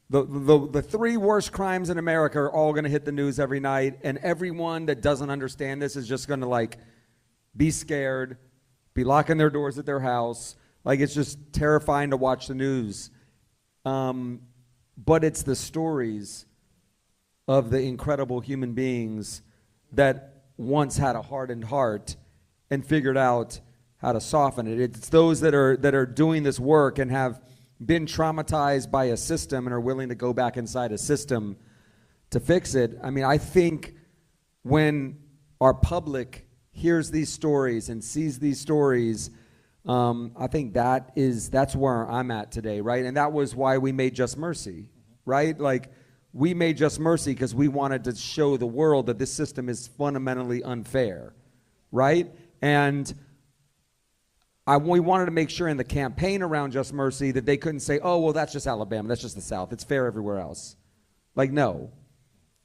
The three worst crimes in America are all going to hit the news every night, and everyone that doesn't understand this is just going to, like, be scared, be locking their doors at their house. Like, it's just terrifying to watch the news. But it's the stories of the incredible human beings that once had a hardened heart and figured out how to soften it. It's those that are doing this work and have been traumatized by a system and are willing to go back inside a system to fix it. I mean, I think when our public hears these stories and sees these stories, I think that's where I'm at today, right? And that was why we made Just Mercy, right? Like, we made Just Mercy because we wanted to show the world that this system is fundamentally unfair, right? And we wanted to make sure in the campaign around Just Mercy that they couldn't say, oh, well, that's just Alabama, that's just the South, it's fair everywhere else. Like, no.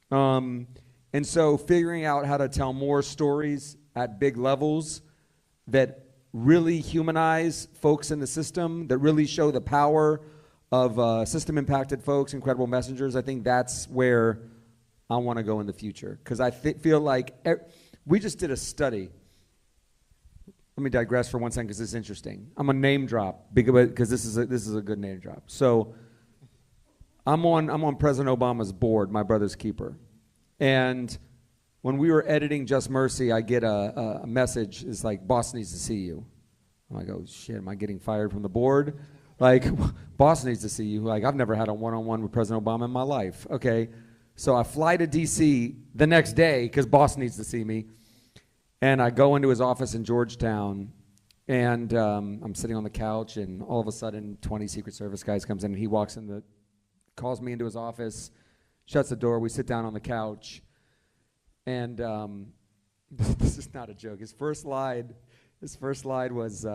And so figuring out how to tell more stories at big levels that really humanize folks in the system, that really show the power of system-impacted folks, incredible messengers, I think that's where I want to go in the future. Because I feel like we just did a study. Let me digress for 1 second because it's interesting. I'm a name drop because this is a good name drop. So I'm on President Obama's board, my brother's keeper, and when we were editing Just Mercy, I get a message. It's like, boss needs to see you. I'm like, oh shit, am I getting fired from the board? Like, boss needs to see you. Like, I've never had a one-on-one with President Obama in my life. Okay, so I fly to DC the next day because boss needs to see me. And I go into his office in Georgetown, and I'm sitting on the couch, and all of a sudden, 20 Secret Service guys comes in, and he walks in, calls me into his office, shuts the door. We sit down on the couch, and this is not a joke. His first slide was,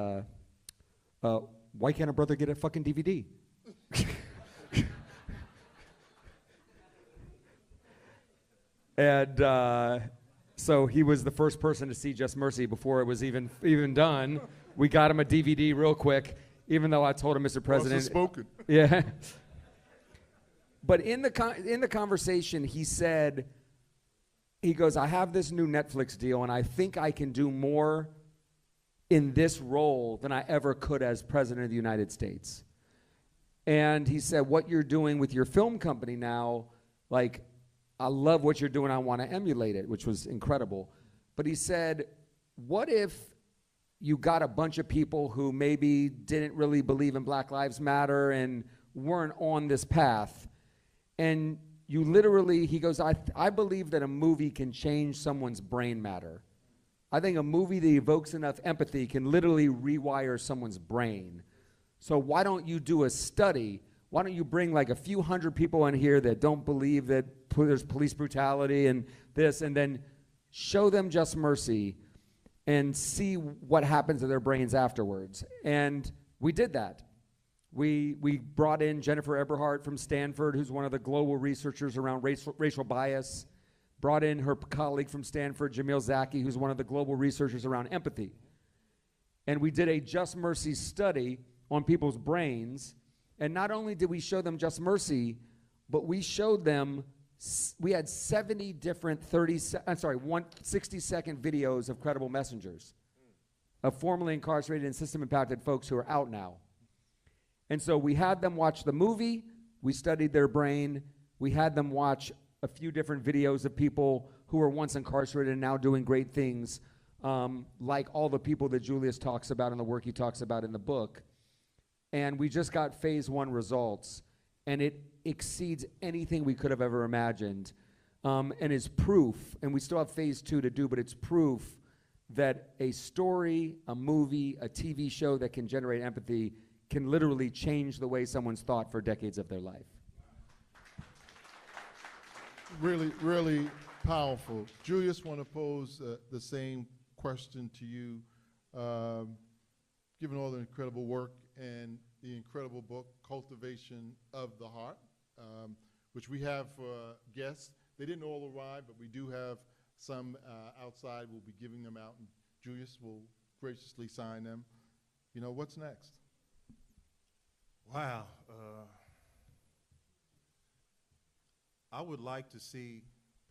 why can't a brother get a fucking DVD? And so he was the first person to see Just Mercy before it was even done. We got him a DVD real quick, even though I told him, Mr. President. Also spoken. Yeah. But in the conversation, he said, he goes, I have this new Netflix deal, and I think I can do more in this role than I ever could as President of the United States. And he said, what you're doing with your film company now, like, I love what you're doing. I want to emulate it, which was incredible. But he said, what if you got a bunch of people who maybe didn't really believe in Black Lives Matter and weren't on this path, and you literally, he goes, I believe that a movie can change someone's brain matter. I think a movie that evokes enough empathy can literally rewire someone's brain. So why don't you do a study? Why don't you bring like a few hundred people in here that don't believe that there's police brutality and this, and then show them Just Mercy and see what happens to their brains afterwards. And we did that. We brought in Jennifer Eberhardt from Stanford, who's one of the global researchers around racial bias, brought in her colleague from Stanford, Jamil Zaki, who's one of the global researchers around empathy. And we did a Just Mercy study on people's brains. And not only did we show them Just Mercy, but we showed them, we had 70 different 60-second videos of credible messengers of formerly incarcerated and system-impacted folks who are out now. And so we had them watch the movie, we studied their brain, we had them watch a few different videos of people who were once incarcerated and now doing great things, like all the people that Julius talks about and the work he talks about in the book. And we just got phase 1 results, and it exceeds anything we could have ever imagined, and is proof, and we still have phase 2 to do, but it's proof that a story, a movie, a TV show that can generate empathy can literally change the way someone's thought for decades of their life. Really, really powerful. Julius, want to pose the same question to you. Given all the incredible work and the incredible book, Cultivation of the Heart, which we have for guests. They didn't all arrive, but we do have some outside. We'll be giving them out, and Julius will graciously sign them. You know, what's next? Wow. I would like to see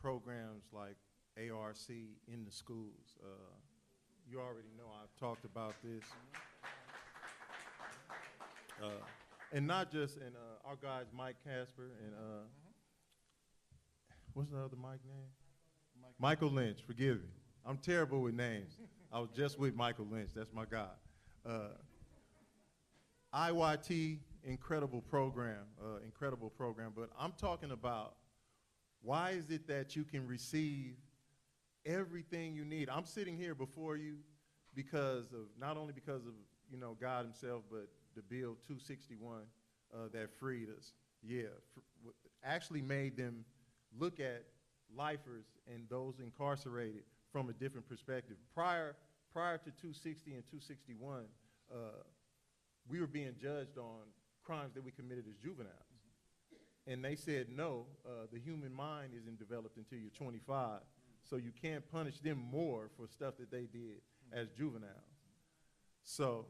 programs like ARC in the schools. You already know I've talked about this. And not just, and our guys, Mike Casper and what's the other Mike name? Michael Lynch, forgive me. I'm terrible with names. I was just with Michael Lynch, that's my guy. IYT, incredible program, but I'm talking about why is it that you can receive everything you need? I'm sitting here before you because of, not only because of, you know, God himself, but the Bill 261 that freed us. Yeah, actually made them look at lifers and those incarcerated from a different perspective. Prior to 260 and 261, we were being judged on crimes that we committed as juveniles. And they said, no, the human mind isn't developed until you're 25, so you can't punish them more for stuff that they did as juveniles. So,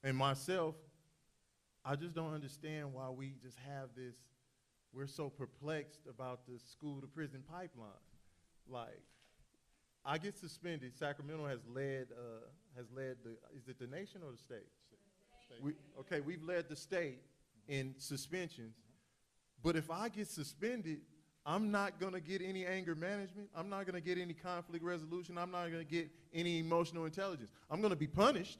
and myself, I just don't understand why we just have this, we're so perplexed about the school to prison pipeline. Like, I get suspended. Sacramento has led the, is it the nation or the state? Okay, we've led the state in suspensions. But if I get suspended, I'm not going to get any anger management. I'm not going to get any conflict resolution. I'm not going to get any emotional intelligence. I'm going to be punished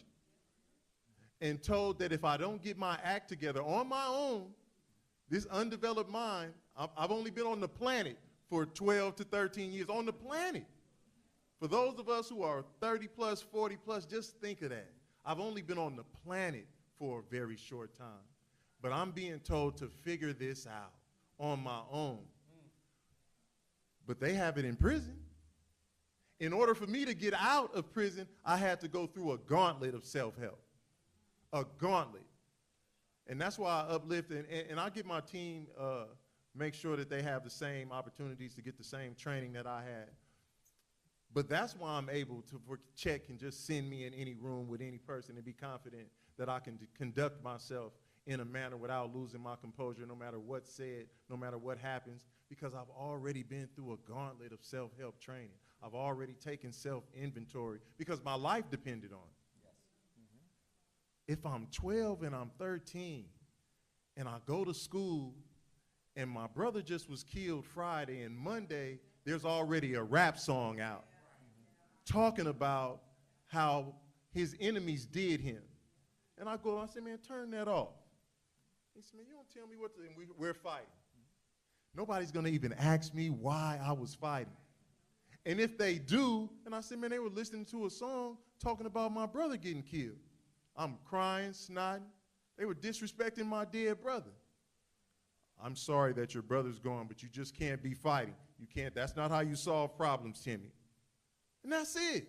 and told that if I don't get my act together on my own, this undeveloped mind, I've only been on the planet for 12 to 13 years, on the planet. For those of us who are 30 plus, 40 plus, just think of that. I've only been on the planet for a very short time. But I'm being told to figure this out on my own. But they have it in prison. In order for me to get out of prison, I had to go through a gauntlet of self-help. A gauntlet. And that's why I uplift, and I get my team, make sure that they have the same opportunities to get the same training that I had. But that's why I'm able to check and just send me in any room with any person and be confident that I can conduct myself in a manner without losing my composure, no matter what's said, no matter what happens, because I've already been through a gauntlet of self-help training. I've already taken self-inventory because my life depended on it. Yes. If I'm 12 and I'm 13 and I go to school and my brother just was killed Friday and Monday, there's already a rap song out talking about how his enemies did him. And I go, I say, man, turn that off. He said, man, you don't tell me what to do, and we're fighting. Nobody's gonna even ask me why I was fighting. And if they do, and I said, man, they were listening to a song talking about my brother getting killed. I'm crying, snotting. They were disrespecting my dead brother. I'm sorry that your brother's gone, but you just can't be fighting. You can't, that's not how you solve problems, Timmy. And that's it.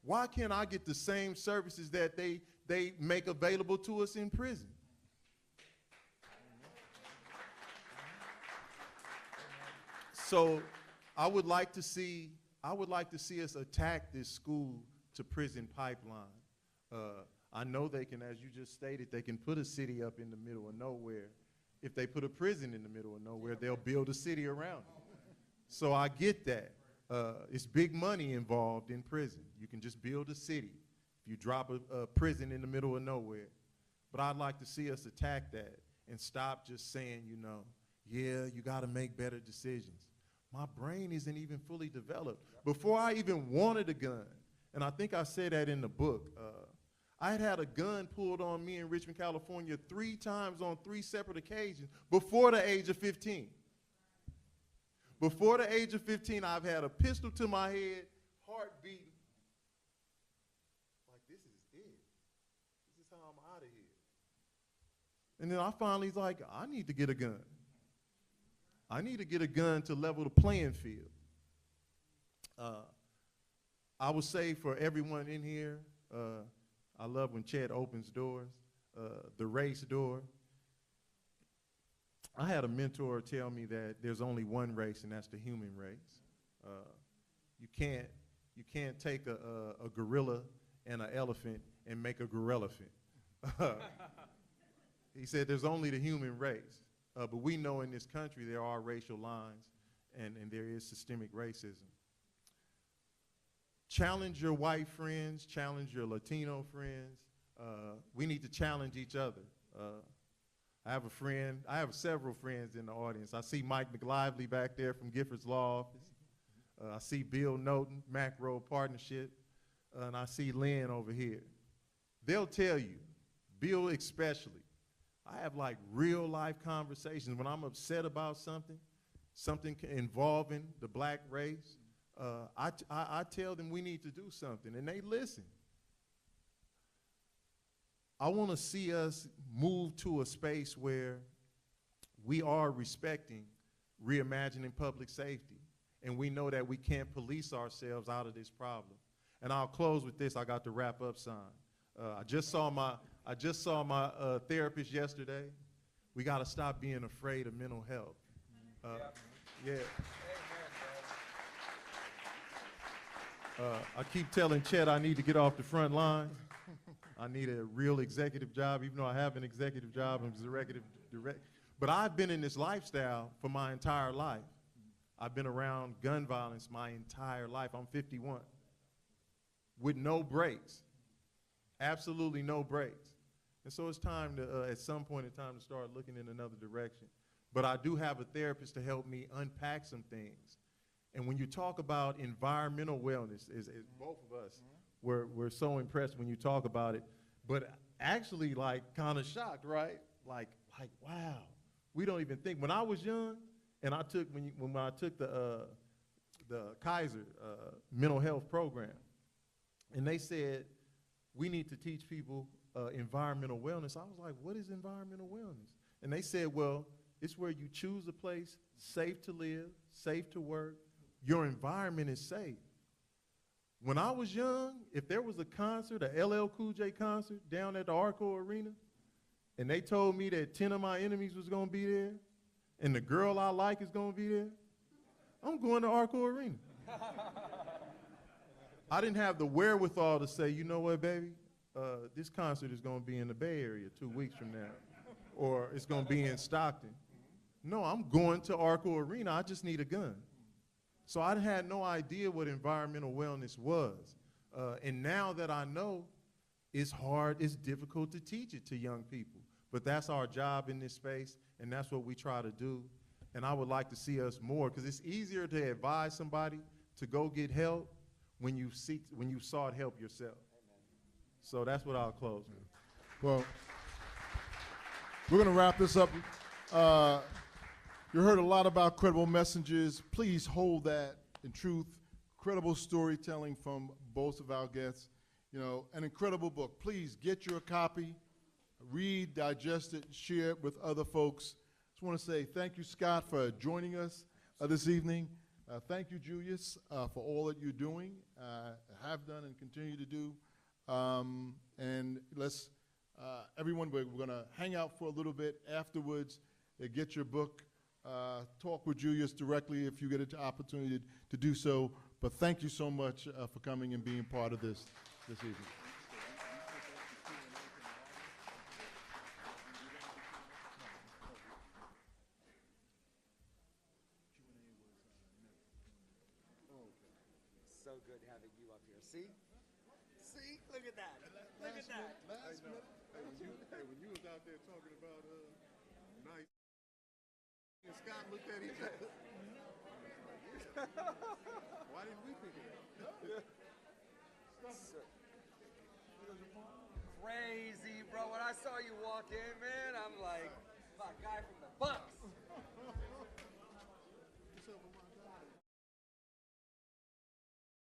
Why can't I get the same services that they make available to us in prison? So I would like to see us attack this school to prison pipeline. I know they can, as you just stated, they can put a city up in the middle of nowhere. If they put a prison in the middle of nowhere, they'll build a city around it. So I get that. It's big money involved in prison. You can just build a city if you drop a prison in the middle of nowhere. But I'd like to see us attack that and stop just saying, you know, yeah, you got to make better decisions. My brain isn't even fully developed. Before I even wanted a gun, and I think I said that in the book, I had a gun pulled on me in Richmond, California 3 times on 3 separate occasions before the age of 15. Before the age of 15, I've had a pistol to my head, heart beating, And then I finally was like, I need to get a gun. I need to get a gun to level the playing field. I would say for everyone in here, I love when Chet opens doors, the race door. I had a mentor tell me that there's only one race, and that's the human race. You can't take a gorilla and an elephant and make a gorillafant. He said there's only the human race. But we know in this country there are racial lines, and there is systemic racism. Challenge your white friends, challenge your Latino friends. We need to challenge each other. I have several friends in the audience. I see Mike McLively back there from Giffords Law Office. I see Bill Noten, Macro Partnership, and I see Lynn over here. They'll tell you, Bill especially, I have like real life conversations when I'm upset about something involving the black race. I tell them we need to do something, and they listen. I want to see us move to a space where we are respecting reimagining public safety, and we know that we can't police ourselves out of this problem. And I'll close with this. I got the wrap up sign. I just saw my therapist yesterday. We got to stop being afraid of mental health. Yeah. I keep telling Chet I need to get off the front line. I need a real executive job, even though I have an executive job. I'm executive direct. But I've been in this lifestyle for my entire life. I've been around gun violence my entire life. I'm 51. With no breaks. Absolutely no breaks. And so it's time to, at some point in time, to start looking in another direction. But I do have a therapist to help me unpack some things. And when you talk about environmental wellness, as both of us we're so impressed when you talk about it, but actually like kind of shocked, right? Like wow, we don't even think. When I was young, and I took when I took the Kaiser mental health program, and they said we need to teach people environmental wellness. I was like, what is environmental wellness? And they said, well, it's where you choose a place safe to live, safe to work. Your environment is safe. When I was young, if there was a concert, a LL Cool J concert down at the Arco Arena, and they told me that 10 of my enemies was gonna be there, and the girl I like is gonna be there, I'm going to Arco Arena. I didn't have the wherewithal to say, you know what, baby, this concert is gonna be in the Bay Area 2 weeks from now, or it's gonna be in Stockton. No, I'm going to Arco Arena, I just need a gun. So I had no idea what environmental wellness was. And now that I know, it's hard, it's difficult to teach it to young people. But that's our job in this space, and that's what we try to do. And I would like to see us more, because it's easier to advise somebody to go get help when you sought help yourself. So that's what I'll close with. Well, we're going to wrap this up. You heard a lot about credible messengers. Please hold that in truth. Credible storytelling from both of our guests. You know, an incredible book. Please get your copy, read, digest it, share it with other folks. Just want to say thank you, Scott, for joining us this evening. Thank you, Julius, for all that you're doing, have done, and continue to do. And let's, everyone, we're going to hang out for a little bit afterwards. Get your book. Talk with Julius directly if you get an opportunity to do so. But thank you so much for coming and being part of this evening. So good having you up here. See? See? Look at that. Look at that. Last minute, when you was out there talking about night, and Scott looked at each other. Why didn't we pick it up? Crazy, bro. When I saw you walk in, man, I'm like, my guy from the Bucks.